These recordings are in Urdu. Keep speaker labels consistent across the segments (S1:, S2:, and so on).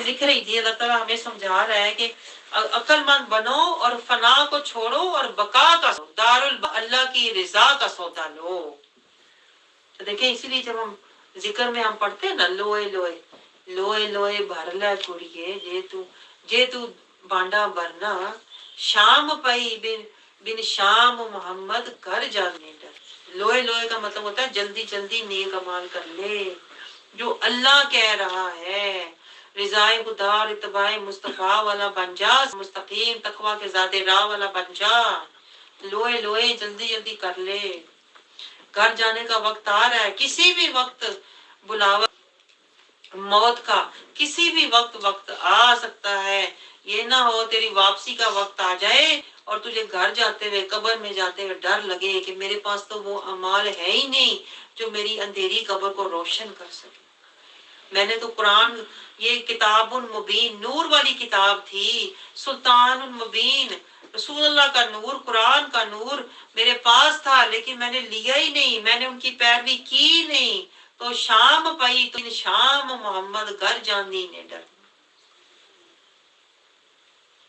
S1: لکھ رہی تھی اللہ تعالیٰ ہمیں سمجھا رہا ہے کہ عقل مند بنو اور فنا کو چھوڑو اور بقا کا اللہ کی رضا کا سودا لو. تو دیکھیں اسی لیے جب ہم ذکر میں ہم پڑھتے ہیں نا لوئے لوئے لوئے لوئے بھر لا کڑیے جے تو بانڈا بھرنا شام پئی بن شام محمد گھر جانے ڈر. لوئے لوئے کا مطلب ہوتا ہے جلدی جلدی نیک اعمال کر لے. جو اللہ کہہ رہا ہے رضائے خدا اور اتباع مصطفیٰ والا بن جا, مستقیم تقوی کے زیادہ راہ والا بن جا. لوئے لوئے جلدی جلدی کر لے, گھر جانے کا وقت آ رہا ہے. کسی بھی وقت بلاوا موت کا کسی بھی وقت آ سکتا ہے. یہ نہ ہو تیری واپسی کا وقت آ جائے اور تجھے گھر جاتے ہوئے قبر میں جاتے ہوئے ڈر لگے کہ میرے پاس تو وہ اعمال ہے ہی نہیں جو میری اندھیری قبر کو روشن کر سکے. میں نے تو قرآن, یہ کتاب المبین نور والی کتاب تھی, سلطان المبین, رسول اللہ کا نور, قرآن کا نور میرے پاس تھا لیکن میں نے لیا ہی نہیں, میں نے ان کی پیروی کی نہیں. تو شام پئی تو شام محمد گھر جاندی نے ڈر.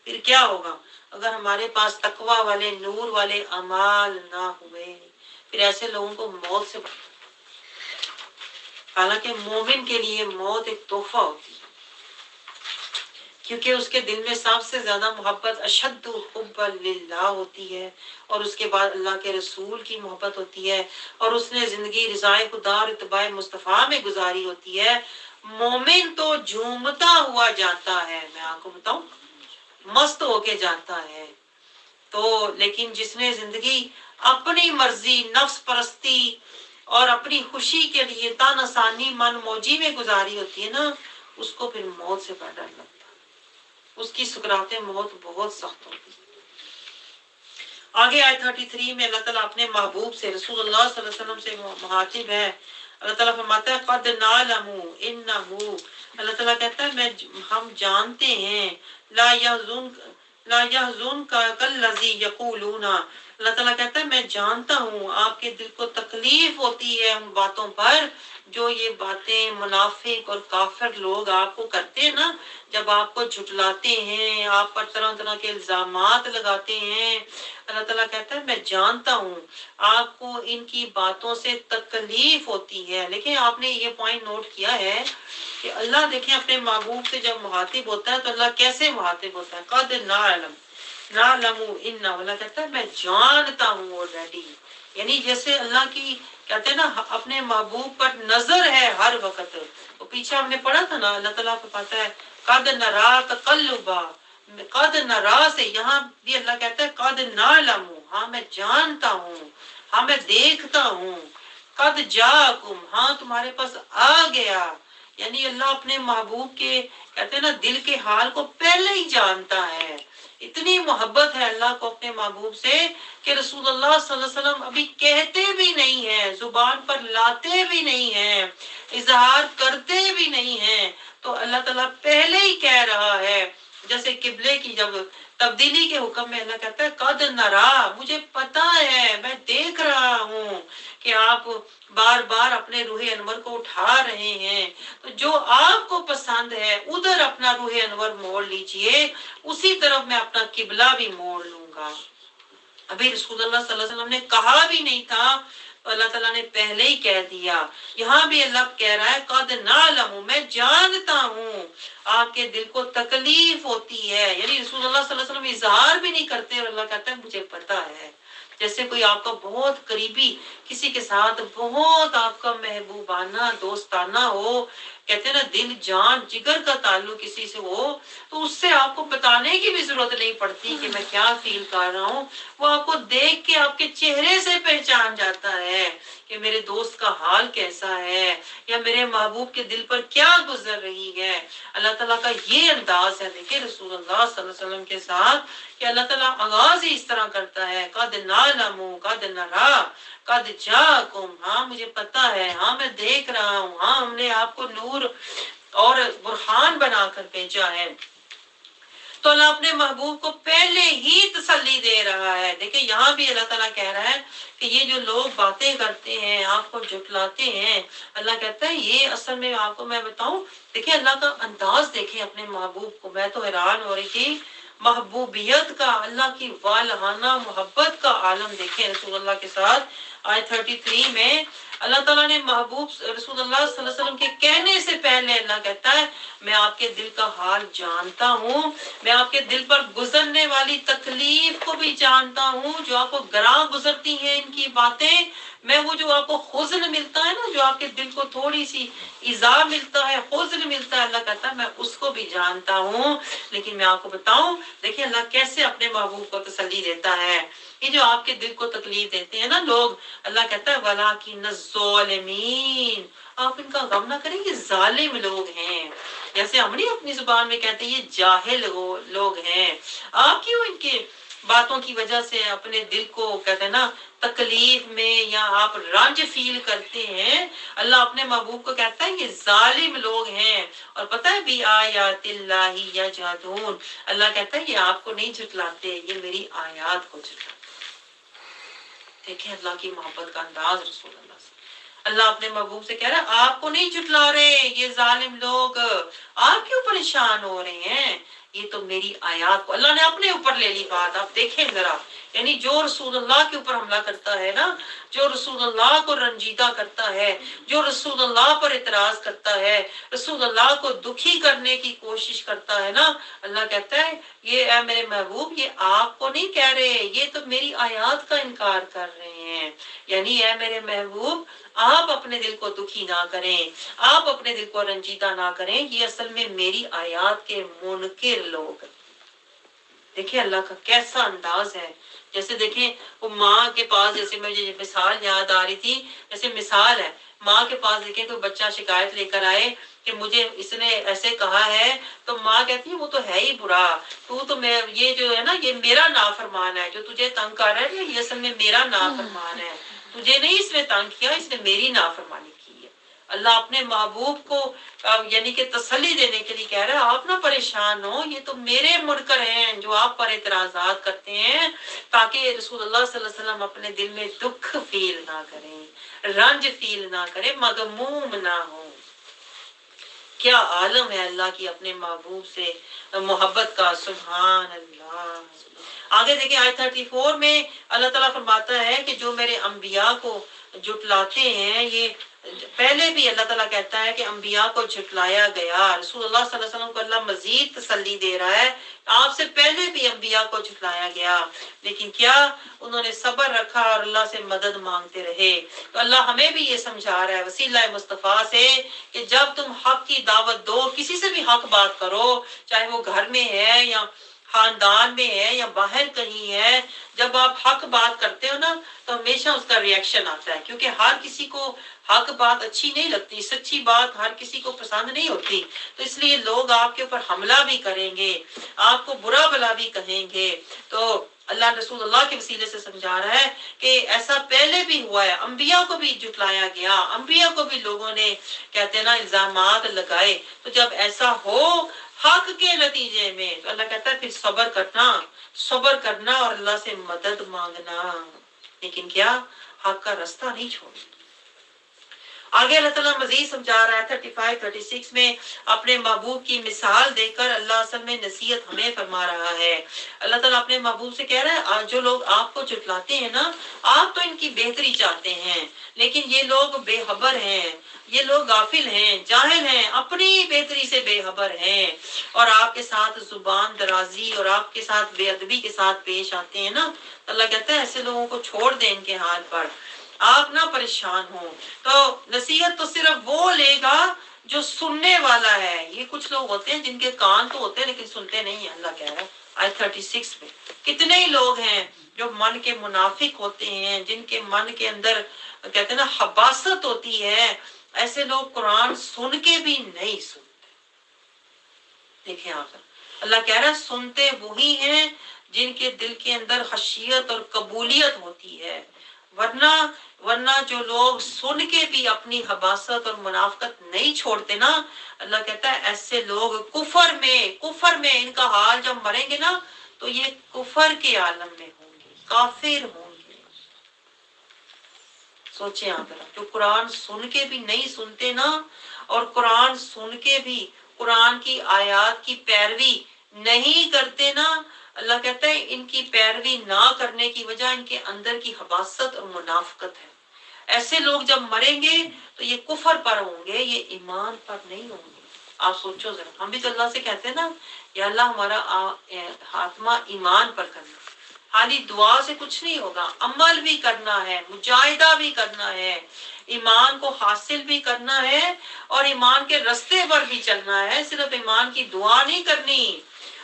S1: پھر کیا ہوگا اگر ہمارے پاس تقوی والے نور والے اعمال نہ ہوئے؟ پھر ایسے لوگوں کو موت سے حالانکہ مومن کے لیے موت ایک تحفہ ہوتی ہے کیونکہ اس کے دل میں سب سے زیادہ محبت اشد حب للہ ہوتی ہے اور اس کے بعد اللہ کے رسول کی محبت ہوتی ہے اور اس نے زندگی رضائے خدا اور اتباع مصطفیٰ میں گزاری ہوتی ہے. مومن تو جھومتا ہوا جاتا ہے, میں آپ کو بتاؤں مست ہو کے جاتا ہے. تو لیکن جس نے زندگی اپنی مرضی نفس پرستی اور اپنی خوشی کے لیے تن آسانی من موجی میں گزاری ہوتی ہے نا, اس کو پھر موت سے بڑا ڈر لگتا ہے. اس کی سکرات موت بہت سخت ہوتی ہے. آگے آیت 33 میں اللہ تعالیٰ اپنے محبوب سے رسول اللہ صلی اللہ علیہ وسلم سے مخاطب ہے. اللہ تعالیٰ فرماتا ہے قد نعلم انہ, اللہ تعالیٰ کہتا ہے ہم جانتے ہیں, لا يحزنک الذی یقولون, اللہ تعالیٰ کہتا ہے میں جانتا ہوں آپ کے دل کو تکلیف ہوتی ہے ان باتوں پر جو یہ باتیں منافق اور کافر لوگ آپ کو کرتے ہیں نا, جب آپ کو جھٹلاتے ہیں, آپ پر طرح طرح کے الزامات لگاتے ہیں. اللہ تعالیٰ کہتا ہے میں جانتا ہوں آپ کو ان کی باتوں سے تکلیف ہوتی ہے. لیکن آپ نے یہ پوائنٹ نوٹ کیا ہے کہ اللہ دیکھیں اپنے محبوب سے جب مخاطب ہوتا ہے تو اللہ کیسے مخاطب ہوتا ہے؟ قد نعلم انہ, اللہ کہتا ہے میں جانتا ہوں آلریڈی. یعنی جیسے اللہ کی کہتے ہیں نا اپنے محبوب پر نظر ہے ہر وقت. تو پیچھے ہم نے پڑھا تھا نا اللہ تعالیٰ کو پتا ہے قد نرا تقلبا, قد نرا سے یہاں بھی اللہ کہتا ہے قد نعلم, ہاں میں جانتا ہوں, ہاں میں دیکھتا ہوں. قد جاکم, ہاں تمہارے پاس آ گیا. یعنی اللہ اپنے محبوب کے کہتے ہیں نا دل کے حال کو پہلے ہی جانتا ہے. اتنی محبت ہے اللہ کو اپنے محبوب سے کہ رسول اللہ صلی اللہ علیہ وسلم ابھی کہتے بھی نہیں ہیں, زبان پر لاتے بھی نہیں ہیں, اظہار کرتے بھی نہیں ہیں, تو اللہ تعالیٰ پہلے ہی کہہ رہا ہے. جیسے قبلے کی جب تبدیلی کے حکم میں اللہ کہتا ہے قد نرا, مجھے پتا ہے, میں دیکھ رہا ہوں کہ آپ بار بار اپنے روح انور کو اٹھا رہے ہیں. تو جو آپ کو پسند ہے ادھر اپنا روح انور موڑ لیجئے, اسی طرف میں اپنا قبلہ بھی موڑ لوں گا. ابھی رسول اللہ صلی اللہ علیہ وسلم نے کہا بھی نہیں تھا تو اللہ تعالیٰ نے پہلے ہی کہہ دیا. یہاں بھی اللہ کہہ رہا ہے قد نعلم, میں جانتا ہوں آپ کے دل کو تکلیف ہوتی ہے. یعنی رسول اللہ صلی اللہ علیہ وسلم اظہار بھی نہیں کرتے اور اللہ کہتا ہے مجھے پتا ہے. جیسے کوئی آپ کا بہت قریبی کسی کے ساتھ بہت آپ کا محبوبانہ دوستانہ ہو, کہتے ہیں نا دل جان جگر کا تعلق کسی سے ہو, تو اس سے آپ کو بتانے کی بھی ضرورت نہیں پڑتی کہ میں کیا فیل کر رہا ہوں. وہ آپ کو دیکھ کے آپ کے چہرے سے پہچان جاتا ہے کہ میرے دوست کا حال کیسا ہے یا میرے محبوب کے دل پر کیا گزر رہی ہے. اللہ تعالیٰ کا یہ انداز ہے دیکھیں رسول اللہ صلی اللہ علیہ وسلم کے ساتھ کہ اللہ تعالیٰ آغاز ہی اس طرح کرتا ہے قد نعلم قد نرا قد جاکم, ہاں مجھے پتا ہے, ہاں میں دیکھ رہا ہوں, ہاں ہم نے آپ کو نور اور برہان بنا کر بھیجا ہے. تو اللہ اپنے محبوب کو پہلے ہی تسلی دے رہا ہے. دیکھیں یہاں بھی اللہ تعالیٰ کہہ رہا ہے کہ یہ جو لوگ باتیں کرتے ہیں آپ کو جھٹلاتے ہیں، اللہ کہتا ہے یہ اصل میں آپ کو میں بتاؤں. دیکھیں اللہ کا انداز دیکھیں اپنے محبوب کو، میں تو حیران ہو رہی تھی. محبوبیت کا، اللہ کی والہانہ محبت کا عالم دیکھیں رسول اللہ کے ساتھ. آیت 33 میں اللہ تعالیٰ نے محبوب رسول اللہ صلی اللہ علیہ وسلم کے کہنے سے پہلے اللہ کہتا ہے میں آپ کے دل کا حال جانتا ہوں، میں آپ کے دل پر گزرنے والی تکلیف کو بھی جانتا ہوں، جو آپ کو گراں گزرتی ہیں ان کی باتیں. میں وہ جو آپ کو حزن ملتا ہے نا، جو آپ کے دل کو تھوڑی سی ایذا ملتا ہے، حزن ملتا ہے، اللہ کہتا ہے میں اس کو بھی جانتا ہوں. لیکن میں آپ کو بتاؤں دیکھیں اللہ کیسے اپنے محبوب کو تسلی دیتا ہے. یہ جو آپ کے دل کو تکلیف دیتے ہیں نا لوگ، اللہ کہتا ہے وَلَٰكِنَّ الظَّالِمِينَ، آپ ان کا غم نہ کریں، یہ ظالم لوگ ہیں. جیسے ہم نہیں اپنی زبان میں کہتے ہیں یہ جاہل لوگ ہیں. آپ کیوں ان کے باتوں کی وجہ سے اپنے دل کو کہتے ہیں نا تکلیف میں یا آپ رنج فیل کرتے ہیں؟ اللہ اپنے محبوب کو کہتا ہے یہ ظالم لوگ ہیں. اور پتہ ہے بھی آیات اللہ یجحدون، اللہ کہتا ہے یہ آپ کو نہیں جھٹلاتے، یہ میری آیات کو جھٹلاتے. دیکھیں اللہ کی محبت کا انداز رسول اللہ سے. اللہ اپنے محبوب سے کہہ رہا ہے آپ کو نہیں جھٹلا رہے یہ ظالم لوگ، آپ کیوں پریشان ہو رہے ہیں؟ یہ تو میری آیات کو اللہ نے اپنے اوپر لے لی بات. آپ دیکھیں ذرا، یعنی جو رسول اللہ کے اوپر حملہ کرتا ہے نا، جو رسول اللہ کو رنجیدہ کرتا ہے، جو رسول اللہ پر اعتراض کرتا ہے، رسول اللہ کو دکھی کرنے کی کوشش کرتا ہے نا، اللہ کہتا ہے یہ اے میرے محبوب یہ آپ کو نہیں کہہ رہے، یہ تو میری آیات کا انکار کر رہے ہیں. یعنی اے میرے محبوب آپ اپنے دل کو دکھی نہ کریں، آپ اپنے دل کو رنجیدہ نہ کریں، یہ اصل میں میری آیات کے منکر لوگ. دیکھیں اللہ کا کیسا انداز ہے. جیسے دیکھیں وہ ماں کے پاس، جیسے مجھے مثال یاد آ رہی تھی، جیسے مثال ہے ماں کے پاس دیکھیں تو بچہ شکایت لے کر آئے کہ مجھے اس نے ایسے کہا ہے، تو ماں کہتی ہے وہ تو ہے ہی برا، تو میں یہ جو ہے نا یہ میرا نافرمان ہے، جو تجھے تنگ کر رہا ہے یہ اصل میں میرا نافرمان ہے، تجھے نہیں اس نے تنگ کیا، اس نے میری نافرمانی کی ہے. اللہ اپنے محبوب کو یعنی کہ تسلی دینے کے لیے کہہ رہا ہے آپ نہ پریشان ہو، یہ تو میرے منکر ہیں جو آپ پر اعتراضات کرتے ہیں، تاکہ رسول اللہ صلی اللہ علیہ وسلم اپنے دل میں دکھ فیل نہ کریں، رنج فیل نہ کریں، مغموم نہ ہوں. کیا عالم ہے اللہ کی اپنے محبوب سے محبت کا، سبحان اللہ. آگے دیکھیں آیت 34 میں اللہ تعالیٰ فرماتا ہے کہ جو میرے انبیاء کو جھٹلاتے ہیں، یہ پہلے بھی اللہ تعالیٰ کہتا ہے کہ انبیاء کو جھٹلایا گیا. رسول اللہ صلی اللہ علیہ وسلم کو اللہ مزید تسلی دے رہا ہے آپ سے پہلے بھی انبیاء کو جھٹلایا گیا، لیکن کیا انہوں نے صبر رکھا اور اللہ سے مدد مانگتے رہے. تو اللہ ہمیں بھی یہ سمجھا رہا ہے وسیلہ مصطفیٰ سے کہ جب تم حق کی دعوت دو، کسی سے بھی حق بات کرو، چاہے وہ گھر میں ہے یا خاندان میں ہے یا باہر کہیں ہے، جب آپ حق بات کرتے ہو نا تو ہمیشہ اس کا ری ایکشن آتا ہے، کیونکہ ہر کسی کو حق بات اچھی نہیں لگتی، سچی بات ہر کسی کو پسند نہیں ہوتی. تو اس لیے لوگ آپ کے اوپر حملہ بھی کریں گے، آپ کو برا بھلا بھی کہیں گے. تو اللہ رسول اللہ کے وسیلے سے سمجھا رہا ہے کہ ایسا پہلے بھی ہوا ہے، انبیاء کو بھی جھٹلایا گیا، انبیاء کو بھی لوگوں نے کہتے ہیں نا الزامات لگائے. تو جب ایسا ہو حق کے نتیجے میں تو اللہ کہتا ہے پھر صبر کرنا اور اللہ سے مدد مانگنا، لیکن کیا حق کا راستہ نہیں چھوڑنا. آگے اللہ تعالیٰ مزید سمجھا رہا ہے 35-36 میں اپنے محبوب کی مثال دے کر اللہ اصل میں نصیحت ہمیں فرما رہا ہے. اللہ تعالیٰ اپنے محبوب سے کہہ رہا ہے جو لوگ آپ کو جھٹلاتے ہیں نا، آپ تو ان کی بہتری چاہتے ہیں، لیکن یہ لوگ بے خبر ہیں، یہ لوگ غافل ہیں، جاہل ہیں، اپنی بہتری سے بے خبر ہیں، اور آپ کے ساتھ زبان درازی اور آپ کے ساتھ بے ادبی کے ساتھ پیش آتے ہیں نا. اللہ کہتا ہے ایسے لوگوں کو چھوڑ دیں ان کے حال پر، آپ نہ پریشان ہوں. تو نصیحت تو صرف وہ لے گا جو سننے والا ہے. یہ کچھ لوگ ہوتے ہیں جن کے کان تو ہوتے ہیں لیکن سنتے نہیں ہیں. اللہ کہہ رہا ہے آیت 36 میں کتنے ہی لوگ ہیں جو من کے منافق ہوتے ہیں، جن کے من کے اندر کہتے ہیں نا حباست ہوتی ہے. ایسے لوگ قرآن سن کے بھی نہیں سنتے. دیکھیں آپ اللہ کہہ رہا ہے سنتے وہی ہیں جن کے دل کے اندر خشیت اور قبولیت ہوتی ہے، ورنہ ورنہ جو لوگ سن کے بھی اپنی حباست اور منافقت نہیں چھوڑتے نا، اللہ کہتا ہے ایسے لوگ کفر میں ان کا حال جب مریں گے نا تو یہ کفر کے عالم میں ہوں گے، کافر ہوں گے۔ سوچیں آپ ذرا، جو قرآن سن کے بھی نہیں سنتے نا، اور قرآن سن کے بھی قرآن کی آیات کی پیروی نہیں کرتے نا، اللہ کہتا ہے ان کی پیروی نہ کرنے کی وجہ ان کے اندر کی حباست اور منافقت ہے۔ ایسے لوگ جب مریں گے تو یہ کفر پر ہوں گے، یہ ایمان پر نہیں ہوں گے۔ آپ سوچو ذرا، ہم بھی تو اللہ سے کہتے ہیں نا، یا اللہ ہمارا خاتمہ ایمان پر کرنا۔ خالی دعا سے کچھ نہیں ہوگا، عمل بھی کرنا ہے، مجاہدہ بھی کرنا ہے، ایمان کو حاصل بھی کرنا ہے، اور ایمان کے رستے پر بھی چلنا ہے۔ صرف ایمان کی دعا نہیں کرنی۔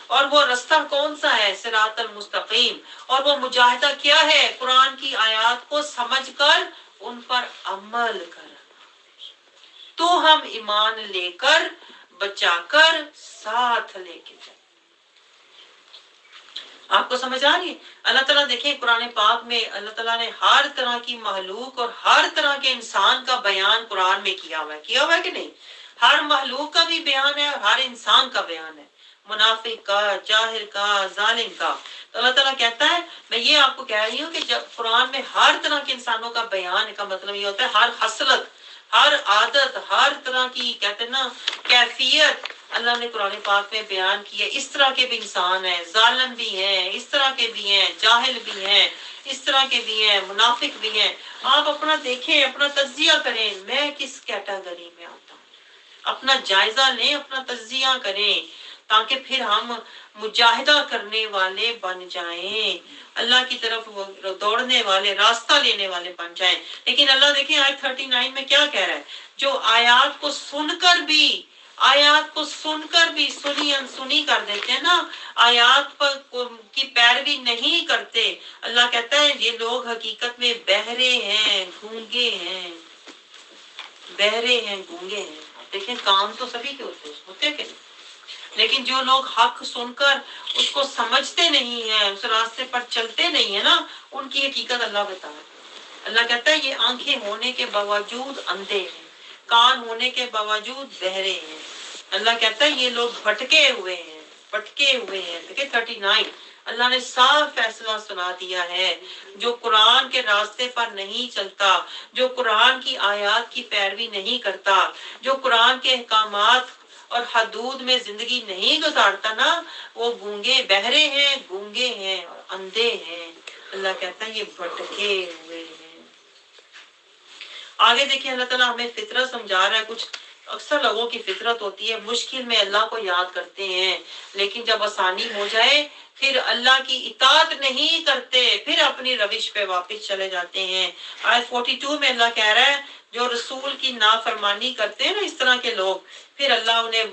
S1: اور وہ رستہ کون سا ہے؟ صراط المستقیم۔ اور وہ مجاہدہ کیا ہے؟ قرآن کی آیات کو سمجھ کر ان پر عمل کر، تو ہم ایمان لے کر بچا کر ساتھ لے کے جائیں۔ آپ کو سمجھ آ رہی ہے؟ اللہ تعالیٰ دیکھیں قرآن پاک میں اللہ تعالیٰ نے ہر طرح کی مخلوق اور ہر طرح کے انسان کا بیان قرآن میں کیا ہوا ہے کہ نہیں؟ ہر مخلوق کا بھی بیان ہے اور ہر انسان کا بیان ہے، منافق کا، جاہل کا، ظالم کا۔ تو اللہ تعالیٰ کہتا ہے، میں یہ آپ کو کہہ رہی ہوں کہ جب قرآن میں ہر طرح کے انسانوں کا بیان کا مطلب یہ ہوتا ہے ہر خصلت، ہر عادت، ہر طرح کی کہتے ہیں نا کیفیت اللہ نے قرآن پاک میں بیان کی ہے۔ اس طرح کے بھی انسان ہیں، ظالم بھی ہیں، اس طرح کے بھی ہیں، جاہل بھی ہیں، اس طرح کے بھی ہیں، منافق بھی ہیں۔ آپ اپنا دیکھیں، اپنا تجزیہ کریں، میں کس کیٹیگری میں آتا ہوں، اپنا جائزہ لیں، اپنا تجزیہ کریں، تاکہ پھر ہم مجاہدہ کرنے والے بن جائیں، اللہ کی طرف دوڑنے والے، راستہ لینے والے بن جائیں۔ لیکن اللہ دیکھیں آیت 39 میں کیا کہہ رہا ہے؟ جو آیات کو سن کر بھی سنی انسنی کر دیتے ہیں نا، آیات پر کی پیروی نہیں کرتے، اللہ کہتا ہے یہ لوگ حقیقت میں بہرے ہیں، گونگے ہیں، بہرے ہیں، گونگے ہیں۔ دیکھیں کام تو سبھی کے ہوتے ہیں کہ نہیں؟ لیکن جو لوگ حق سن کر اس کو سمجھتے نہیں ہیں، اس راستے پر چلتے نہیں ہیں نا، ان کی حقیقت اللہ بتا رہا ہے۔ اللہ کہتا ہے یہ آنکھیں ہونے کے باوجود اندھے ہیں، کان ہونے کے باوجود بہرے ہیں۔ اللہ کہتا ہے یہ لوگ بھٹکے ہوئے ہیں۔ دیکھیں 39 اللہ نے صاف فیصلہ سنا دیا ہے، جو قرآن کے راستے پر نہیں چلتا، جو قرآن کی آیات کی پیروی نہیں کرتا، جو قرآن کے احکامات اور حدود میں زندگی نہیں گزارتا نا، وہ گونگے، بہرے ہیں، گونگے ہیں اور اندھے ہیں۔ اللہ کہتا ہے یہ بھٹکے ہوئے ہیں۔ آگے دیکھیں اللہ تعالیٰ ہمیں فطرت سمجھا رہا ہے۔ کچھ اکثر لوگوں کی فطرت ہوتی ہے مشکل میں اللہ کو یاد کرتے ہیں، لیکن جب آسانی ہو جائے پھر اللہ کی اطاعت نہیں کرتے، پھر اپنی روش پہ واپس چلے جاتے ہیں۔ آیت 42 میں اللہ کہہ رہا ہے جو رسول کی نافرمانی کرتے ہیں نا اس طرح کے لوگ، پھر اللہ انہیں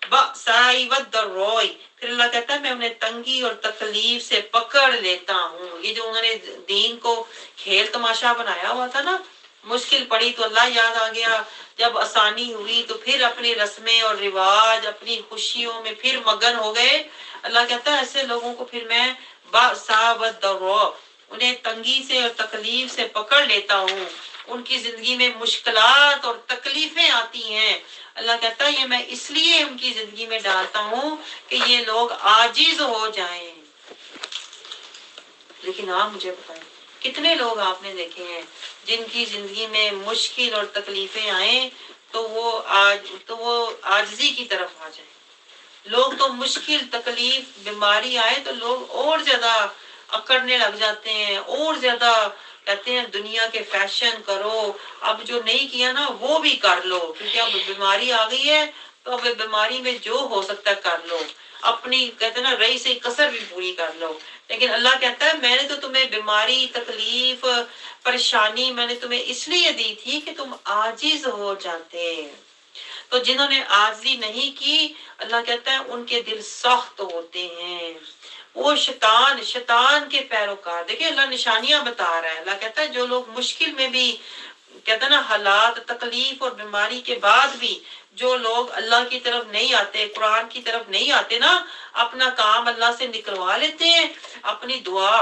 S1: بأسائی والضرائی، پھر اللہ کہتا ہے میں انہیں تنگی اور تکلیف سے پکڑ لیتا ہوں۔ یہ جو انہوں نے دین کو کھیل تماشا بنایا ہوا تھا نا، مشکل پڑی تو اللہ یاد آ گیا، جب آسانی ہوئی تو پھر اپنی رسمیں اور رواج، اپنی خوشیوں میں پھر مگن ہو گئے۔ اللہ کہتا ہے ایسے لوگوں کو پھر میں بأسا والضراء، انہیں تنگی سے اور تکلیف سے پکڑ لیتا ہوں، ان کی زندگی میں مشکلات اور تکلیفیں آتی ہیں۔ اللہ کہتا ہے یہ میں اس لیے ان کی زندگی میں ڈالتا ہوں کہ یہ لوگ عاجز ہو جائیں۔ لیکن آپ مجھے بتائیں کتنے لوگ آپ نے دیکھے ہیں جن کی زندگی میں مشکل اور تکلیفیں آئیں تو وہ عاجزی کی طرف آ جائیں۔ لوگ تو مشکل، تکلیف، بیماری آئے تو لوگ اور زیادہ اکڑنے لگ جاتے ہیں، اور زیادہ کہتے ہیں دنیا کے فیشن کرو، اب جو نہیں کیا نا وہ بھی کر لو، کیونکہ اب بیماری آ گئی ہے تو اب بیماری میں جو ہو سکتا ہے کر لو، اپنی کہتے ہیں نا رئی سے کسر بھی پوری کر لو۔ لیکن اللہ کہتا ہے میں نے تو تمہیں بیماری، تکلیف، پریشانی میں نے تمہیں اس لیے دی تھی کہ تم عاجز ہو جاتے۔ تو جنہوں نے عاجزی نہیں کی اللہ کہتا ہے ان کے دل سخت ہوتے ہیں، وہ شیطان کے پیروکار۔ دیکھیں اللہ نشانیاں بتا رہا ہے، اللہ کہتا ہے جو لوگ مشکل میں بھی کہتا ہے نا حالات، تکلیف اور بیماری کے بعد بھی جو لوگ اللہ کی طرف نہیں آتے، قرآن کی طرف نہیں آتے نا، اپنا کام اللہ سے نکلوا لیتے ہیں، اپنی دعا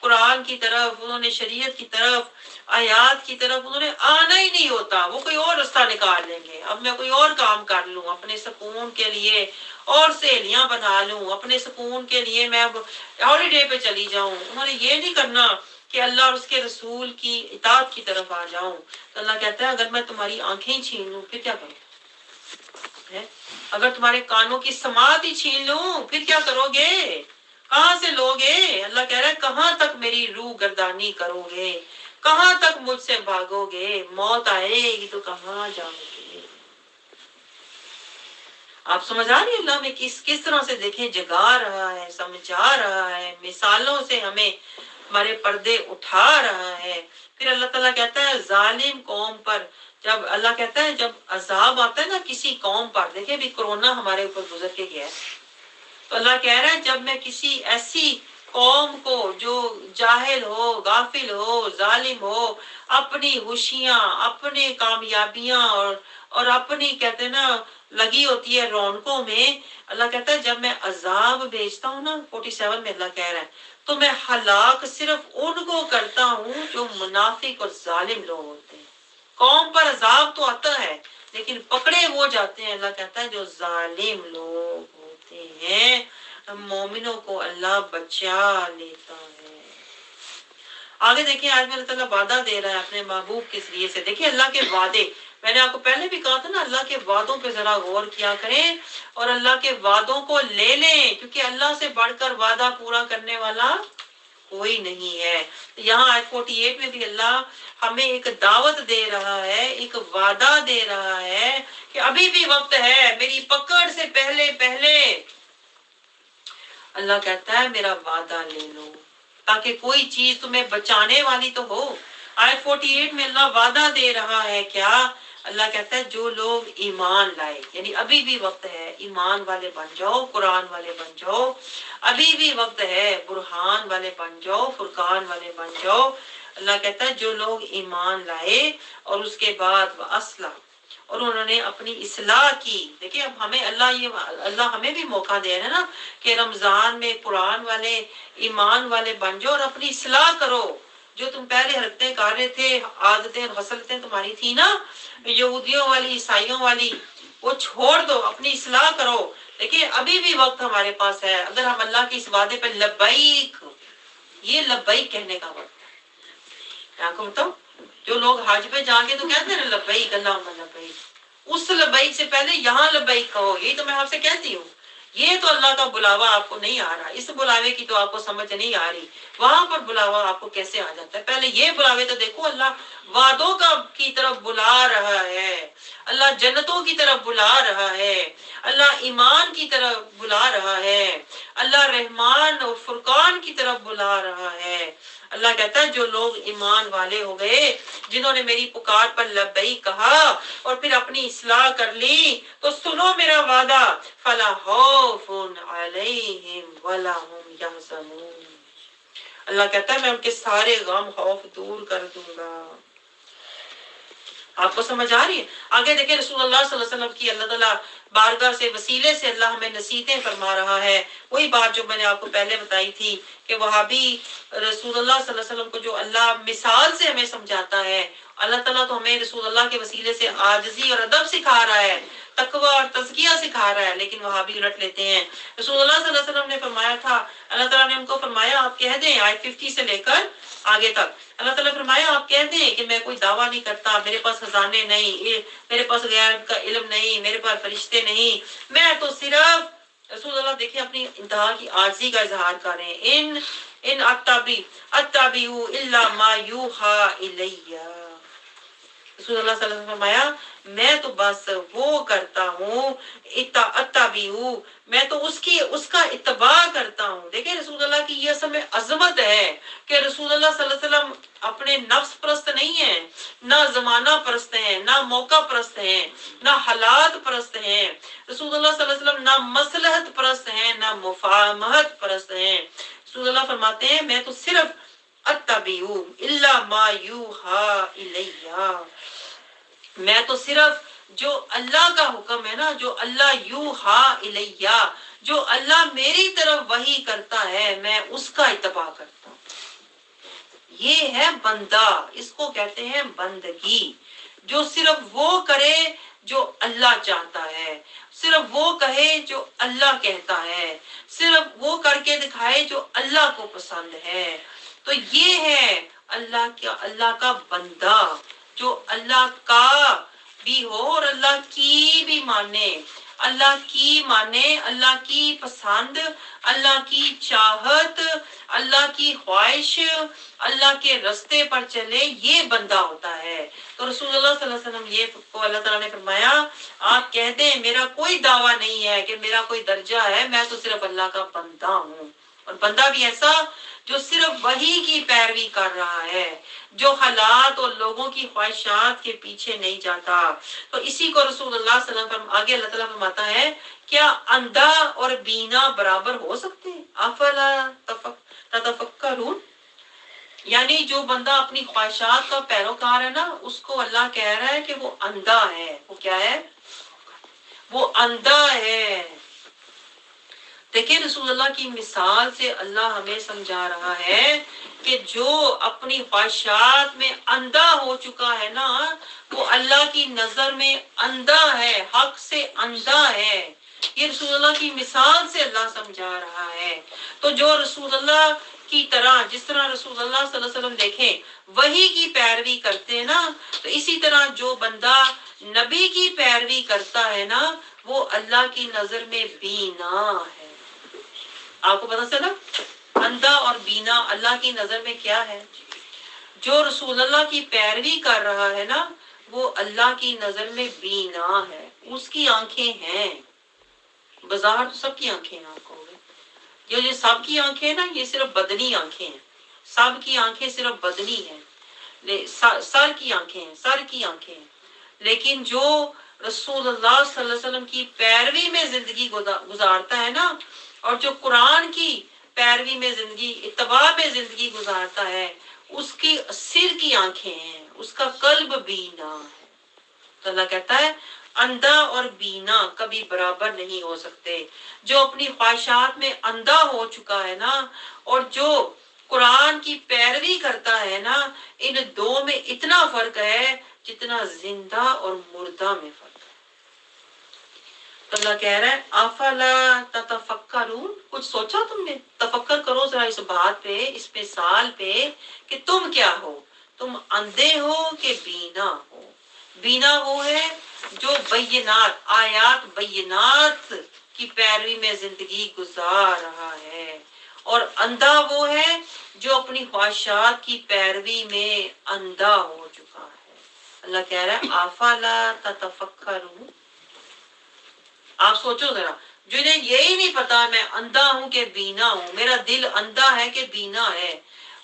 S1: قرآن کی طرف، انہوں نے شریعت کی طرف، آیات کی طرف انہوں نے آنا ہی نہیں ہوتا، وہ کوئی اور راستہ نکال لیں گے، اب میں کوئی اور کام کر لوں اپنے سکون کے لیے، اور سہیلیاں بنا لوں اپنے سکون کے لیے، میں اب ہالیڈے پہ چلی جاؤں۔ انہوں نے یہ نہیں کرنا کہ اللہ اور اس کے رسول کی اطاعت کی طرف آ جاؤں۔ تو اللہ کہتا ہے اگر میں تمہاری آنکھیں ہی چھین لوں پھر کیا کروں؟ اگر تمہارے کانوں کی سماعت ہی چھین لوں پھر کیا کرو گے؟ کہاں سے لوگے؟ اللہ کہہ رہا ہے کہاں تک میری روح گردانی کرو گے، کہاں تک مجھ سے بھاگو گے؟ موت آئے گی تو کہاں جاؤ گے؟ آپ سمجھ آ رہی ہے اللہ میں کس طرح سے دیکھیں جگا رہا ہے، سمجھا رہا ہے، مثالوں سے ہمیں ہمارے پردے اٹھا رہا ہے۔ پھر اللہ تعالیٰ کہتا ہے ظالم قوم پر، جب اللہ کہتا ہے جب عذاب آتا ہے نا کسی قوم پر، دیکھیں بھی کورونا ہمارے اوپر گزر کے گیا ہے، تو اللہ کہہ رہا ہے جب میں کسی ایسی قوم کو جو جاہل ہو، غافل ہو، ظالم ہو، اپنی خوشیاں، اپنی کامیابیاں اور اپنی کہتے ہیں نا لگی ہوتی ہے رونقوں میں، اللہ کہتا ہے جب میں عذاب بھیجتا ہوں نا 47 میں اللہ کہہ رہا ہے تو میں ہلاک صرف ان کو کرتا ہوں جو منافق اور ظالم لوگ ہوتے ہیں۔ قوم پر عذاب تو آتا ہے لیکن پکڑے وہ جاتے ہیں، اللہ کہتا ہے جو ظالم لوگ ہوتے ہیں، مومنوں کو اللہ بچا لیتا ہے۔ آگے دیکھیں آج میں اللہ تعالیٰ وعدہ دے رہا ہے اپنے محبوب کے ذریعے سے، دیکھیں اللہ کے وعدے، میں نے آپ کو پہلے بھی کہا تھا نا اللہ کے وعدوں پہ ذرا غور کیا کریں اور اللہ کے وعدوں کو لے لیں، کیونکہ اللہ سے بڑھ کر وعدہ پورا کرنے والا کوئی نہیں ہے۔ یہاں آیت 48 میں بھی اللہ ہمیں ایک دعوت دے رہا ہے، ایک وعدہ دے رہا ہے کہ ابھی بھی وقت ہے، میری پکڑ سے پہلے پہلے اللہ کہتا ہے میرا وعدہ لے لو تاکہ کوئی چیز تمہیں بچانے والی تو ہو۔ آیت 48 میں اللہ وعدہ دے رہا ہے کیا؟ اللہ کہتا ہے جو لوگ ایمان لائے، یعنی ابھی بھی وقت ہے، ایمان والے بن جاؤ، قرآن والے بن جاؤ، ابھی بھی وقت ہے، برہان والے بن جاؤ، فرقان والے بن جاؤ۔ اللہ کہتا ہے جو لوگ ایمان لائے اور اس کے بعد اصلح اور انہوں نے اپنی اصلاح کی، دیکھیں اب ہمیں اللہ ہمیں بھی موقع دے رہا ہے نا کہ رمضان میں قرآن والے ایمان والے بن جاؤ اور اپنی اصلاح کرو۔ جو تم پہلے حرکتیں کر رہے تھے، عادتیں اور خصلتیں تمہاری تھی نا یہودیوں والی، عیسائیوں والی، وہ چھوڑ دو، اپنی اصلاح کرو۔ دیکھیں ابھی بھی وقت ہمارے پاس ہے، اگر ہم اللہ کے اس وعدے پہ لبیک، یہ لبیک کہنے کا وقت ہے۔ میں آپ کو بتاؤں جو لوگ حج پہ جا کے تو کہتے ہیں لبیک اللہم لبیک، اس لبیک سے پہلے یہاں لبیک کہو، یہی تو میں آپ سے کہتی ہوں۔ یہ تو اللہ کا بلاوا آپ کو نہیں آ رہا، اس بلاوے کی تو آپ کو سمجھ نہیں آ رہی، وہاں پر بلاوا آپ کو کیسے آ جاتا ہے؟ پہلے یہ بلاوے تو دیکھو، اللہ وعدوں کی طرف بلا رہا ہے، اللہ جنتوں کی طرف بلا رہا ہے، اللہ ایمان کی طرف بلا رہا ہے، اللہ رحمان اور فرقان کی طرف بلا رہا ہے۔ اللہ کہتا ہے جو لوگ ایمان والے ہو گئے، جنہوں نے میری پکار پر لبیک کہا اور پھر اپنی اصلاح کر لی، تو سنو میرا وعدہ، فلا خوف علیہم ولا هم یحزنون۔ اللہ کہتا ہے میں ان کے سارے غم خوف دور کر دوں گا۔ آپ کو سمجھ آ رہی ہے؟ آگے دیکھیں رسول اللہ صلی اللہ علیہ وسلم کی اللہ تعالیٰ بارگاہ سے وسیلے سے اللہ ہمیں نصیحتیں فرما رہا ہے، وہی بات جو میں نے آپ کو پہلے بتائی تھی کہ وہابی رسول اللہ صلی اللہ علیہ وسلم کو جو اللہ مثال سے ہمیں سمجھاتا ہے، اللہ تعالیٰ تو ہمیں رسول اللہ کے وسیلے سے عاجزی اور ادب سکھا رہا ہے، تقوی اور تزکیہ سکھا رہا ہے، لیکن وہابی الٹ لیتے ہیں۔ رسول اللہ صلی اللہ علیہ وسلم نے فرمایا تھا، اللہ تعالیٰ نے ان کو فرمایا آپ کہہ دیں، آیت 50 سے لے کر آگے تک اللہ تعالیٰ فرمایا آپ کہہ دیں کہ میں کوئی دعویٰ نہیں کرتا، میرے پاس خزانے نہیں، میرے پاس غیب کا علم نہیں، میرے پاس فرشتے نہیں، میں تو صرف رسول اللہ دیکھیں اپنی انتہا کی عاجزی کا اظہار کر رہے ہیں، ان اتبع الا ما یوحى الی۔ رسول اللہ صلی اللہ علیہ وسلم فرمایا میں تو بس وہ کرتا ہوں، اتبع، میں تو اس کا اتباع کرتا ہوں۔ دیکھیں رسول اللہ کی یہ اصل میں عظمت ہے کہ رسول اللہ صلی اللہ علیہ وسلم اپنے نفس پرست نہیں ہیں، نہ زمانہ پرست ہیں، نہ موقع پرست ہیں، نہ حالات پرست ہیں۔ رسول اللہ صلی اللہ علیہ وسلم نہ مصلحت پرست ہیں، نہ مفاہمت پرست ہیں۔ رسول اللہ فرماتے ہیں میں تو صرف اتبع الا ما یوحى الی، میں تو صرف جو اللہ کا حکم ہے نا، جو اللہ یوحى الیہ، جو اللہ میری طرف وحی کرتا ہے، میں اس کا اتباع کرتا ہوں۔ یہ ہے بندہ، اس کو کہتے ہیں بندگی، جو صرف وہ کرے جو اللہ چاہتا ہے، صرف وہ کہے جو اللہ کہتا ہے، صرف وہ کر کے دکھائے جو اللہ کو پسند ہے۔ تو یہ ہے اللہ کا بندہ، جو اللہ کا بھی ہو اور اللہ کی بھی مانے، اللہ کی مانے، اللہ کی پسند، اللہ کی چاہت، اللہ کی خواہش، اللہ کے رستے پر چلے، یہ بندہ ہوتا ہے۔ تو رسول اللہ صلی اللہ علیہ وسلم یہ کو اللہ تعالیٰ نے فرمایا آپ کہہ دیں میرا کوئی دعویٰ نہیں ہے کہ میرا کوئی درجہ ہے، میں تو صرف اللہ کا بندہ ہوں، اور بندہ بھی ایسا جو صرف وہی کی پیروی کر رہا ہے، جو حالات اور لوگوں کی خواہشات کے پیچھے نہیں جاتا۔ تو اسی کو رسول اللہ صلی اللہ علیہ وسلم آگے اللہ تعالیٰ فرماتا ہے کیا اندھا اور بینا برابر ہو سکتے ہیں؟ افلا تتفکرون، یعنی جو بندہ اپنی خواہشات کا پیروکار ہے نا، اس کو اللہ کہہ رہا ہے کہ وہ اندھا ہے۔ وہ کیا ہے؟ وہ اندھا ہے۔ دیکھیں رسول اللہ کی مثال سے اللہ ہمیں سمجھا رہا ہے کہ جو اپنی خواہشات میں اندھا ہو چکا ہے نا، وہ اللہ کی نظر میں اندھا ہے، حق سے اندھا ہے۔ یہ رسول اللہ کی مثال سے اللہ سمجھا رہا ہے۔ تو جو رسول اللہ کی طرح، جس طرح رسول اللہ صلی اللہ علیہ وسلم دیکھیں وہی کی پیروی کرتے ہیں نا، تو اسی طرح جو بندہ نبی کی پیروی کرتا ہے نا، وہ اللہ کی نظر میں بینا ہے۔ آپ کو پتا چلا اندھا اور بینا اللہ کی نظر میں کیا ہے؟ جو رسول اللہ کی پیروی کر رہا ہے نا، وہ اللہ کی نظر میں بینا ہے، اس کی آنکھیں ہیں۔ بظاہر تو سب کی آنکھیں ہیں، آپ کو یہ سب کی آنکھیں ہیں نا، یہ صرف بدنی آنکھیں ہیں، سب کی آنکھیں صرف بدنی ہیں، سر کی آنکھیں ہیں، سر کی آنکھیں ہیں۔ لیکن جو رسول اللہ صلی اللہ علیہ وسلم کی پیروی میں زندگی گزارتا ہے نا، اور جو قرآن کی پیروی میں زندگی، اتباع میں زندگی گزارتا ہے، اس کی سر کی آنکھیں ہیں، اس کا قلب بینا ہے۔ تو اللہ کہتا ہے اندھا اور بینا کبھی برابر نہیں ہو سکتے۔ جو اپنی خواہشات میں اندھا ہو چکا ہے نا، اور جو قرآن کی پیروی کرتا ہے نا، ان دو میں اتنا فرق ہے جتنا زندہ اور مردہ میں فرق ہے۔ تو اللہ کہہ رہا ہے افلا تتفکرون، کچھ سوچا تم نے؟ تفکر کرو ذرا اس بات پہ، اس مثال پہ کہ تم کیا ہو، تم اندھے ہو کہ بینا ہو۔ بینا وہ ہے جو بینات، آیات بینات کی پیروی میں زندگی گزار رہا ہے، اور اندھا وہ ہے جو اپنی خواہشات کی پیروی میں اندھا ہو چکا ہے۔ اللہ کہہ رہا ہے افلا تتفکرون، آپ سوچو ذرا، جنہیں یہی نہیں پتا میں اندھا ہوں کہ بینا ہوں، میرا دل اندھا ہے کہ بینا ہے،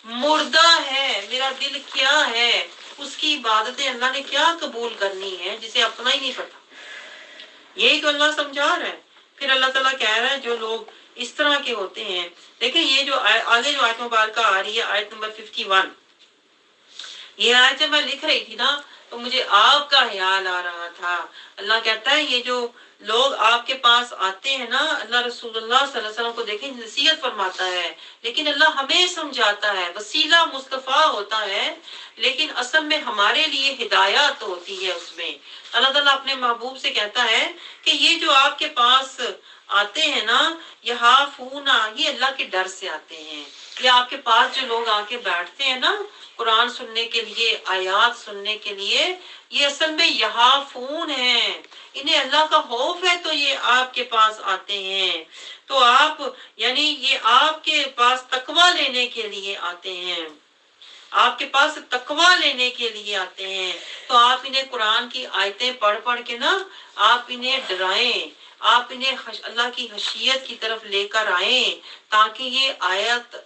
S1: مردہ ہے، میرا دل کیا ہے، اس کی عبادتیں اللہ نے کیا قبول کرنی ہے جسے اپنا ہی نہیں پتا۔ یہی تو اللہ سمجھا رہا ہے۔ پھر اللہ تعالیٰ کہہ رہا ہے جو لوگ اس طرح کے ہوتے ہیں، دیکھیں یہ جو آگے جو آیت مبارکہ آ رہی ہے، آیت نمبر 51، یہ آیت جب میں لکھ رہی تھی نا تو مجھے آپ کا خیال آ رہا تھا۔ اللہ کہتا ہے یہ جو لوگ آپ کے پاس آتے ہیں نا، اللہ رسول اللہ صلی اللہ علیہ وسلم کو دیکھیں نصیحت فرماتا ہے، لیکن اللہ ہمیں سمجھاتا ہے، وسیلہ مصطفیٰ ہوتا ہے، لیکن اصل میں ہمارے لیے ہدایت ہوتی ہے۔ اس میں اللہ تعالیٰ اپنے محبوب سے کہتا ہے کہ یہ جو آپ کے پاس آتے ہیں نا، یخافون، یہ اللہ کے ڈر سے آتے ہیں۔ یہ آپ کے پاس جو لوگ آ کے بیٹھتے ہیں نا قرآن سننے کے لیے، آیات سننے کے لیے، یہ اصل میں یخافون ہیں، انہیں اللہ کا خوف ہے تو یہ آپ کے پاس آتے ہیں۔ تو آپ یعنی یہ آپ کے پاس تقویٰ لینے کے لیے آتے ہیں، آپ کے پاس تقویٰ لینے کے لیے آتے ہیں۔ تو آپ انہیں قرآن کی آیتیں پڑھ پڑھ کے نا، آپ انہیں ڈرائیں، آپ انہیں اللہ کی خشیت کی طرف لے کر آئیں، تاکہ یہ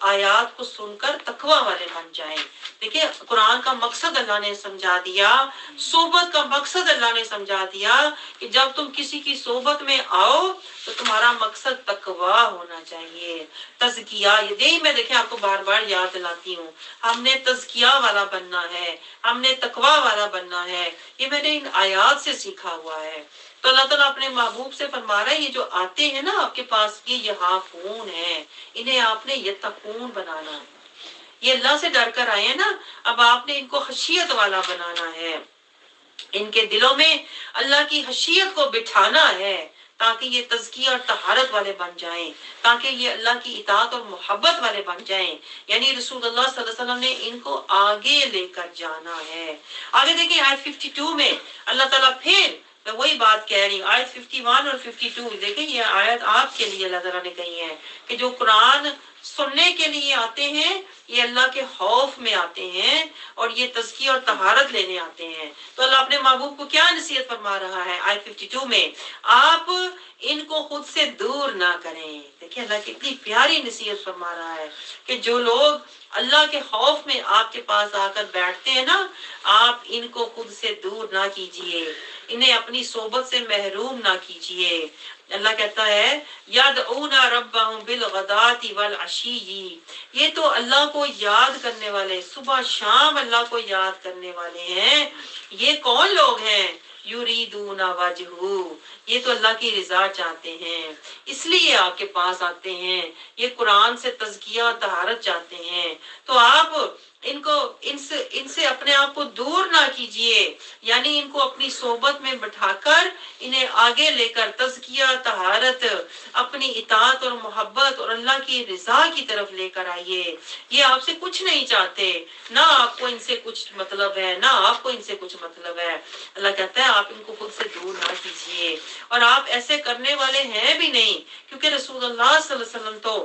S1: آیات کو سن کر تقویٰ والے بن جائیں۔ دیکھیں قرآن کا مقصد اللہ نے سمجھا دیا، صحبت کا مقصد اللہ نے سمجھا دیا کہ جب تم کسی کی صحبت میں آؤ تو تمہارا مقصد تقویٰ ہونا چاہیے، تزکیہ۔ یہی میں دیکھیں آپ کو بار بار یاد دلاتی ہوں، ہم نے تزکیہ والا بننا ہے، ہم نے تقویٰ والا بننا ہے، یہ میں نے ان آیات سے سیکھا ہوا ہے۔ تو اللہ تعالیٰ اپنے محبوب سے فرما رہا ہے یہ جو آتے ہیں نا آپ کے پاس، یہ یخافون ہیں، انہیں آپ نے یتقون بنانا ہے۔ یہ اللہ سے ڈر کر آئے ہیں نا، اب آپ نے ان کو خشیت والا بنانا ہے، ان کے دلوں میں اللہ کی خشیت کو بٹھانا ہے، تاکہ یہ تزکیہ اور طہارت والے بن جائیں، تاکہ یہ اللہ کی اطاعت اور محبت والے بن جائیں۔ یعنی رسول اللہ صلی اللہ علیہ وسلم نے ان کو آگے لے کر جانا ہے۔ آگے دیکھیں آیت 52 میں اللہ تعالیٰ پھر میں وہی بات کہہ رہی ہوں، آیت 51 اور 52 دیکھیں، یہ آیت آپ کے لیے اللہ تعالیٰ نے کہی ہے کہ جو قرآن سننے کے لیے آتے ہیں یہ اللہ کے خوف میں آتے ہیں اور یہ تزکیہ اور طہارت لینے آتے ہیں۔ تو اللہ اپنے محبوب کو کیا نصیحت فرما رہا ہے آیت 52 میں؟ آپ ان کو خود سے دور نہ کریں۔ دیکھیں اللہ کتنی پیاری نصیحت فرما رہا ہے کہ جو لوگ اللہ کے خوف میں آپ کے پاس آ کر بیٹھتے ہیں نا، آپ ان کو خود سے دور نہ کیجیے، انہیں اپنی صحبت سے محروم نہ کیجیے۔ اللہ کہتا ہے یدعون ربهم بالغداۃ والعشی، یہ تو اللہ کو یاد کرنے والے، صبح شام اللہ کو یاد کرنے والے ہیں۔ یہ کون لوگ ہیں؟ یریدون وجہہ، یہ تو اللہ کی رضا چاہتے ہیں، اس لیے آپ کے پاس آتے ہیں، یہ قرآن سے تزکیہ طہارت چاہتے ہیں۔ تو آپ ان سے اپنے آپ کو دور نہ کیجیے، یعنی ان کو اپنی صحبت میں بٹھا کر انہیں آگے لے کر تزکیہ طہارت، اپنی اطاعت اور محبت اور اللہ کی رضا کی طرف لے کر آئیے۔ یہ آپ سے کچھ نہیں چاہتے، نہ آپ کو ان سے کچھ مطلب ہے، نہ آپ کو ان سے کچھ مطلب ہے۔ اللہ کہتا ہے آپ ان کو خود سے دور نہ کیجیے، اور آپ ایسے کرنے والے ہیں بھی نہیں، کیونکہ رسول اللہ صلی اللہ علیہ وسلم تو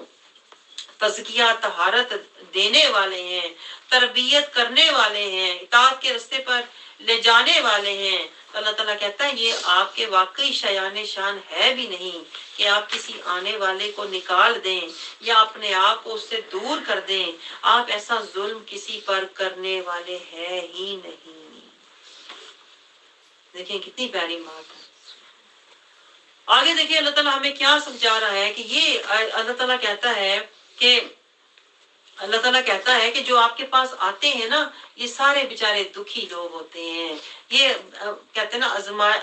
S1: تزکیہ طہارت دینے والے ہیں، تربیت کرنے والے ہیں، اطاعت کے راستے پر لے جانے والے ہیں۔ تو اللہ تعالیٰ کہتا ہے یہ آپ کے واقعی شایان شان ہے بھی نہیں کہ آپ کسی آنے والے کو نکال دیں یا اپنے آپ کو اس سے دور کر دیں۔ آپ ایسا ظلم کسی پر کرنے والے ہیں ہی نہیں۔ دیکھیں کتنی پیاری بات ہے۔ آگے دیکھیں اللہ تعالیٰ ہمیں کیا سمجھا رہا ہے کہ یہ اللہ تعالیٰ کہتا ہے کہ اللہ تعالیٰ کہتا ہے کہ جو آپ کے پاس آتے ہیں نا، یہ سارے بیچارے دکھی لوگ ہوتے ہیں، یہ کہتے ہیں نا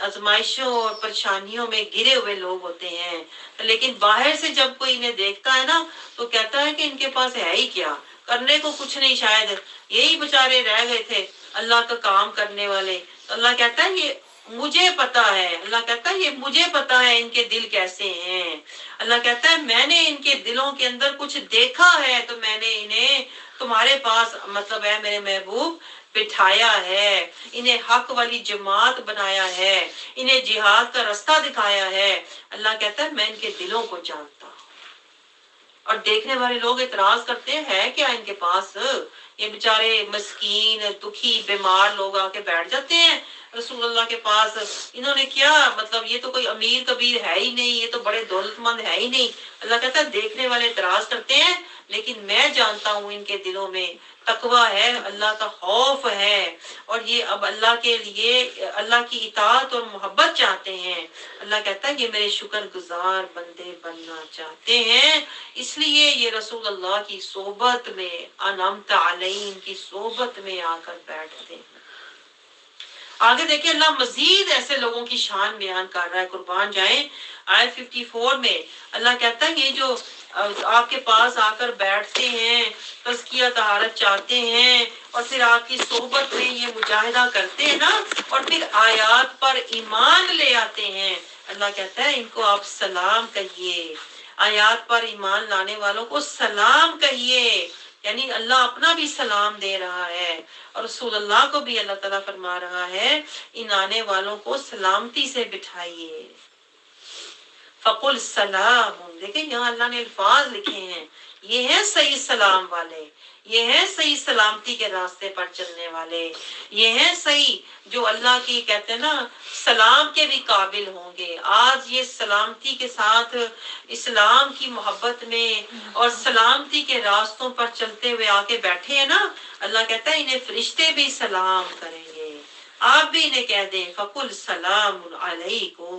S1: آزمائشوں اور پریشانیوں میں گرے ہوئے لوگ ہوتے ہیں، لیکن باہر سے جب کوئی انہیں دیکھتا ہے نا تو کہتا ہے کہ ان کے پاس ہے ہی کیا، کرنے کو کچھ نہیں، شاید یہی بیچارے رہ گئے تھے اللہ کا کام کرنے والے۔ تو اللہ کہتا ہے یہ مجھے پتا ہے، اللہ کہتا ہے یہ مجھے پتا ہے ان کے دل کیسے ہیں۔ اللہ کہتا ہے میں نے ان کے دلوں کے اندر کچھ دیکھا ہے، تو میں نے انہیں تمہارے پاس مطلب ہے میرے محبوب بٹھایا ہے، انہیں حق والی جماعت بنایا ہے، انہیں جہاد کا راستہ دکھایا ہے۔ اللہ کہتا ہے میں ان کے دلوں کو جانتا ہوں۔ اور دیکھنے والے لوگ اعتراض کرتے ہیں کیا ان کے پاس، یہ بیچارے مسکین دکھی بیمار لوگ آ کے بیٹھ جاتے ہیں رسول اللہ کے پاس، انہوں نے کیا مطلب یہ تو کوئی امیر کبیر ہے ہی نہیں، یہ تو بڑے دولت مند ہے ہی نہیں۔ اللہ کہتا ہے دیکھنے والے اعتراض کرتے ہیں، لیکن میں جانتا ہوں ان کے دلوں میں تقویٰ ہے، اللہ کا خوف ہے، اور یہ اب اللہ کے لیے اللہ کی اطاعت اور محبت چاہتے ہیں۔ اللہ کہتا ہے یہ میرے شکر گزار بندے بننا چاہتے ہیں، اس لیے یہ رسول اللہ کی صحبت میں انعمت علیہم کی صحبت میں آ کر بیٹھتے ہیں۔ آگے دیکھیں اللہ مزید ایسے لوگوں کی شان بیان کر رہا ہے، قربان جائیں آیت 54 میں اللہ کہتا ہے یہ جو آپ کے پاس آ کر بیٹھتے ہیں، تزکیہ طہارت چاہتے ہیں، اور پھر آپ کی صحبت میں یہ مجاہدہ کرتے ہیں نا، اور پھر آیات پر ایمان لے آتے ہیں، اللہ کہتا ہے ان کو آپ سلام کہیے، آیات پر ایمان لانے والوں کو سلام کہیے۔ یعنی اللہ اپنا بھی سلام دے رہا ہے، اور رسول اللہ کو بھی اللہ تعالیٰ فرما رہا ہے ان آنے والوں کو سلامتی سے بٹھائیے۔ فقل سلام، دیکھیں یہاں اللہ نے الفاظ لکھے ہیں، یہ ہیں صحیح سلام والے، یہ ہیں صحیح سلامتی کے راستے پر چلنے والے، یہ ہیں صحیح جو اللہ کی کہتے ہیں نا سلام کے بھی قابل ہوں گے۔ آج یہ سلامتی کے ساتھ اسلام کی محبت میں اور سلامتی کے راستوں پر چلتے ہوئے آ کے بیٹھے ہیں نا، اللہ کہتا ہے انہیں فرشتے بھی سلام کریں گے۔ آپ بھی انہیں کہہ دیں فقل سلام علیکم،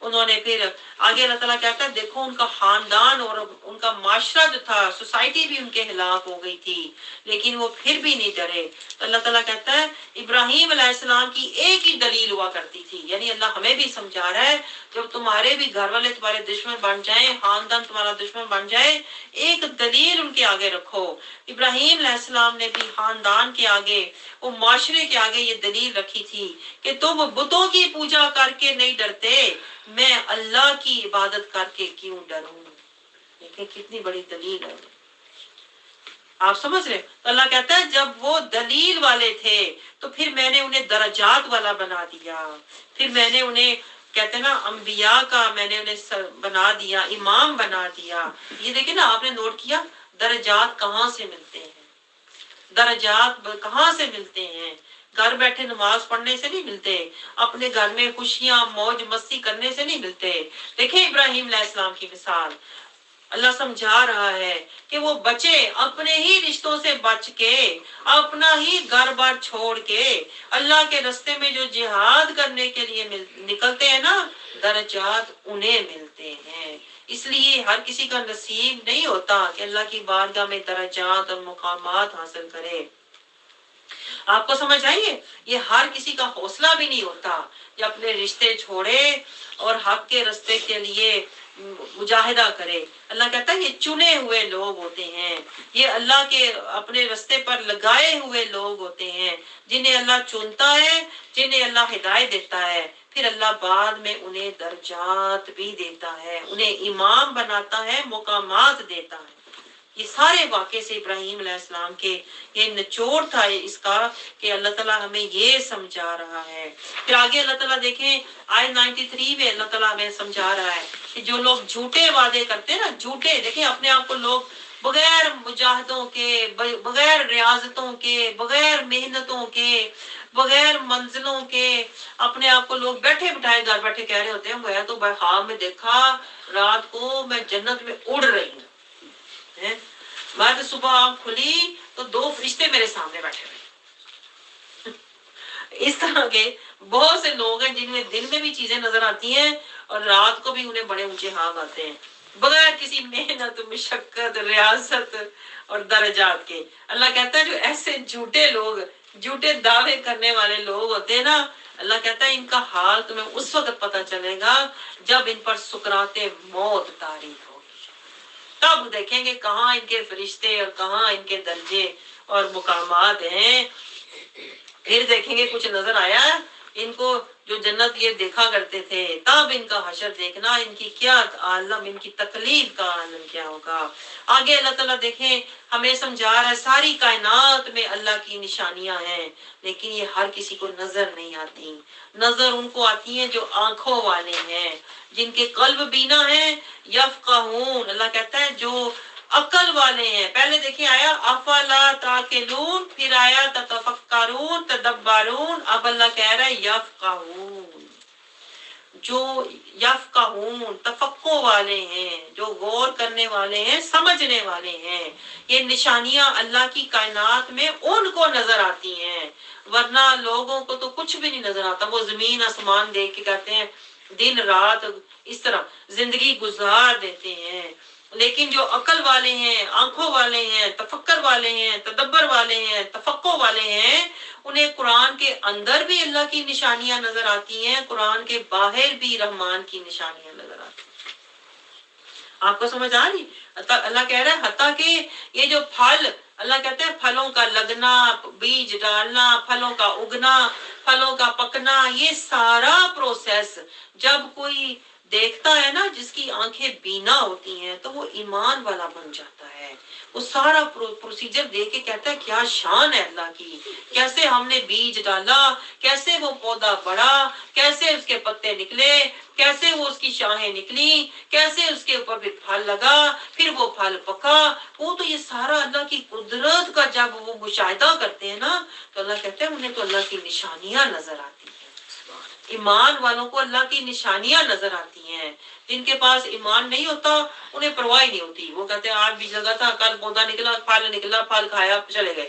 S1: انہوں نے پھر آگے اللہ تعالیٰ کہتا ہے دیکھو ان کا خاندان اور ان کا معاشرہ جو تھا، سوسائٹی بھی ان کے خلاف ہو گئی تھی، لیکن وہ پھر بھی نہیں ڈرے۔ تو اللہ تعالیٰ کہتا ہے ابراہیم علیہ السلام کی ایک ہی دلیل ہوا کرتی تھی، یعنی اللہ ہمیں بھی سمجھا رہا ہے جب تمہارے بھی گھر والے تمہارے دشمن بن جائیں، خاندان تمہارا دشمن بن جائے، ایک دلیل ان کے آگے رکھو۔ ابراہیم علیہ السلام نے بھی خاندان کے آگے، وہ معاشرے کے آگے یہ دلیل رکھی تھی کہ تم بتوں کی پوجا کر کے نہیں ڈرتے، میں اللہ کی عبادت کر کے کیوں ڈروں۔ دیکھیں کتنی بڑی دلیل ہے، آپ سمجھ رہے ہیں؟ تو اللہ کہتا ہے جب وہ دلیل والے تھے تو پھر میں نے انہیں درجات والا بنا دیا، پھر میں نے انہیں کہتے ہیں نا انبیاء کا میں نے انہیں بنا دیا، امام بنا دیا۔ یہ دیکھیں نا، آپ نے نوٹ کیا درجات کہاں سے ملتے ہیں؟ درجات کہاں سے ملتے ہیں؟ گھر بیٹھے نماز پڑھنے سے نہیں ملتے، اپنے گھر میں خوشیاں موج مستی کرنے سے نہیں ملتے۔ دیکھیں ابراہیم علیہ السلام کی مثال، اللہ سمجھا رہا ہے کہ وہ بچے اپنے ہی رشتوں سے بچ کے، اپنا ہی گھر بار چھوڑ کے اللہ کے رستے میں جو جہاد کرنے کے لیے نکلتے ہیں نا، درجات انہیں ملتے ہیں۔ اس لیے ہر کسی کا نصیب نہیں ہوتا کہ اللہ کی بارگاہ میں درجات اور مقامات حاصل کرے۔ آپ کو سمجھ آئیے، یہ ہر کسی کا حوصلہ بھی نہیں ہوتا کہ اپنے رشتے چھوڑے اور حق کے رستے کے لیے مجاہدہ کرے۔ اللہ کہتا ہے یہ چنے ہوئے لوگ ہوتے ہیں، یہ اللہ کے اپنے رستے پر لگائے ہوئے لوگ ہوتے ہیں، جنہیں اللہ چنتا ہے، جنہیں اللہ ہدایت دیتا ہے، پھر اللہ بعد میں انہیں درجات بھی دیتا ہے، انہیں امام بناتا ہے، مقامات دیتا ہے۔ یہ سارے واقعے سے ابراہیم علیہ السلام کے یہ نچوڑ تھا اس کا کہ اللہ تعالیٰ ہمیں یہ سمجھا رہا ہے۔ پھر آگے اللہ تعالیٰ دیکھیں آیت 93 میں اللہ تعالیٰ ہمیں سمجھا رہا ہے کہ جو لوگ جھوٹے وعدے کرتے ہیں نا، جھوٹے، دیکھیں اپنے آپ کو لوگ بغیر مجاہدوں کے، بغیر ریاضتوں کے، بغیر محنتوں کے، بغیر منزلوں کے، اپنے آپ کو لوگ بیٹھے بٹھائے گھر بیٹھے کہہ رہے ہوتے ہیں میں تو خواب میں دیکھا رات کو میں جنت میں اڑ رہی ہوں، میں تو صبح آنکھ کھلی تو 2 فرشتے میرے سامنے بیٹھے ہوئے۔ اس طرح کے بہت سے لوگ ہیں جن میں دن میں بھی چیزیں نظر آتی ہیں اور رات کو بھی انہیں بڑے اونچے خواب آتے ہیں، بغیر کسی محنت، مشقت، ریاضت اور درجات کے۔ اللہ کہتا ہے جو ایسے جھوٹے لوگ، جھوٹے دعوے کرنے والے لوگ ہوتے ہیں نا، اللہ کہتا ہے ان کا حال تمہیں اس وقت پتہ چلے گا جب ان پر سکرات موت طاری ہوگی، تب دیکھیں گے کہاں ان کے فرشتے اور کہاں ان کے درجے اور مقامات ہیں۔ پھر دیکھیں گے کچھ نظر آیا ان کو جو جنت یہ دیکھا کرتے تھے، تب ان کا حشر دیکھنا، ان کی کیا عالم، ان کی تکلیف کا عالم کیا ہوگا۔ آگے اللہ تعالیٰ دیکھیں ہمیں سمجھا رہا ہے ساری کائنات میں اللہ کی نشانیاں ہیں، لیکن یہ ہر کسی کو نظر نہیں آتی۔ نظر ان کو آتی ہیں جو آنکھوں والے ہیں، جن کے قلب بینا ہیں، یفقہون، اللہ کہتا ہے جو عقل والے ہیں۔ پہلے دیکھیں آیا افلا تاکلون، پھر آیا تتفکرون تدبرون، اب اللہ کہہ رہا ہے یفقہون، جو یفقہون تفقہ والے ہیں، جو غور کرنے والے ہیں، سمجھنے والے ہیں۔ یہ نشانیاں اللہ کی کائنات میں ان کو نظر آتی ہیں، ورنہ لوگوں کو تو کچھ بھی نہیں نظر آتا۔ وہ زمین آسمان دیکھ کے کہتے ہیں دن رات اس طرح زندگی گزار دیتے ہیں، لیکن جو عقل والے ہیں، آنکھوں والے ہیں، تفکر والے ہیں، تدبر والے ہیں، تفقہ والے ہیں، انہیں قرآن کے اندر بھی اللہ کی نشانیاں نظر آتی ہیں، قرآن کے باہر بھی رحمان کی نشانیاں نظر آتی ہیں۔ آپ کو سمجھ آ رہی؟ اللہ کہہ رہا ہے حتیٰ کہ یہ جو پھل، اللہ کہتے ہیں پھلوں کا لگنا، بیج ڈالنا، پھلوں کا اگنا، پھلوں کا پکنا، یہ سارا پروسیس جب کوئی دیکھتا ہے نا، جس کی آنکھیں بینا ہوتی ہیں تو وہ ایمان والا بن جاتا ہے۔ وہ سارا پروسیجر دیکھ کے کہتا ہے کیا شان ہے اللہ کی، کیسے ہم نے بیج ڈالا، کیسے وہ پودا بڑھا، کیسے اس کے پتے نکلے، کیسے وہ اس کی شاخیں نکلی، کیسے اس کے اوپر پھر پھل لگا، پھر وہ پھل پکا۔ وہ تو یہ سارا اللہ کی قدرت کا جب وہ مشاہدہ کرتے ہیں نا، تو اللہ کہتے ہیں انہیں تو اللہ کی نشانیاں نظر آتی ہیں۔ ایمان والوں کو اللہ کی نشانیاں نظر آتی ہیں، جن کے پاس ایمان نہیں ہوتا انہیں پرواہ نہیں ہوتی، وہ کہتے ہیں آج بیج لگا تھا، کل پودا نکلا، پھل نکلا، پھل کھایا چلے گئے،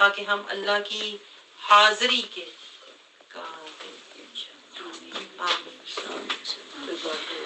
S1: تاکہ ہم اللہ کی حاضری کے قابل آمین۔